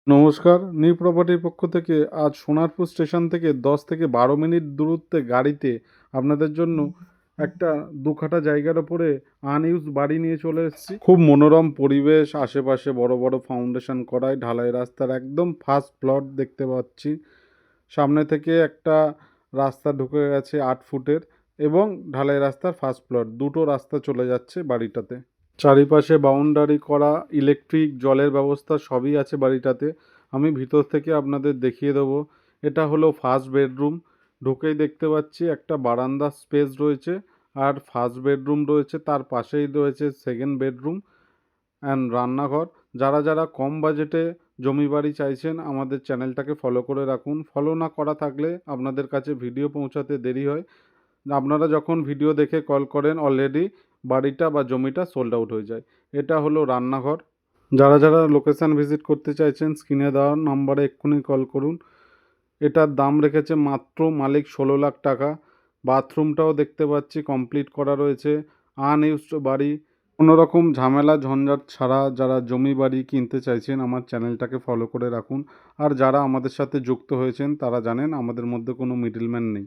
নমস্কার, নিউ প্রপার্টির পক্ষ থেকে আজ সোনারপুর স্টেশন থেকে 10 থেকে 12 মিনিট দূরত্বে গাড়িতে আপনাদের জন্য একটা 2 কাঠা জায়গার ওপরে আনইউজড বাড়ি নিয়ে চলে এসেছি। খুব মনোরম পরিবেশ, আশেপাশে বড় বড় ফাউন্ডেশন করায় ঢালাই রাস্তার একদম ফার্স্ট প্লট দেখতে পাচ্ছি। সামনে থেকে একটা রাস্তা ঢুকে গেছে 8 ফুটের এবং ঢালাই রাস্তার ফার্স্ট প্লট, দুটো রাস্তা চলে যাচ্ছে বাড়িটাতে। চারিপাশে বাউন্ডারি করা, ইলেকট্রিক, জলের ব্যবস্থা সবই আছে বাড়িটাতে। আমি ভিতর থেকে আপনাদের দেখিয়ে দেবো। এটা হলো ফার্স্ট বেডরুম। ঢুকেই দেখতে পাচ্ছি একটা বারান্দা স্পেস রয়েছে, আর ফার্স্ট বেডরুম রয়েছে, তার পাশেই রয়েছে সেকেন্ড বেডরুম অ্যান্ড রান্নাঘর। যারা যারা কম বাজেটে জমি বাড়ি চাইছেন আমাদের চ্যানেলটাকে ফলো করে রাখুন। ফলো না করা থাকলে আপনাদের কাছে ভিডিও পৌঁছাতে দেরি হয়। আপনারা যখন ভিডিও দেখে কল করেন অলরেডি বাড়িটা বা জমিটা সোল্ড আউট হয়ে যায়। এটা হলো রান্নাঘর। যারা যারা লোকেশান ভিজিট করতে চাইছেন স্ক্রিনে দেওয়া নাম্বারে এক্ষুনি কল করুন। এটার দাম রেখেছে মাত্র মালিক 16 লাখ টাকা। বাথরুমটাও দেখতে পাচ্ছি কমপ্লিট করা রয়েছে। আনইউজড বাড়ি, কোনো রকম ঝামেলা ঝঞ্ঝাট ছাড়া যারা জমি বাড়ি কিনতে চাইছেন আমার চ্যানেলটাকে ফলো করে রাখুন। আর যারা আমাদের সাথে যুক্ত হয়েছেন তারা জানেন আমাদের মধ্যে কোনো মিডলম্যান নেই।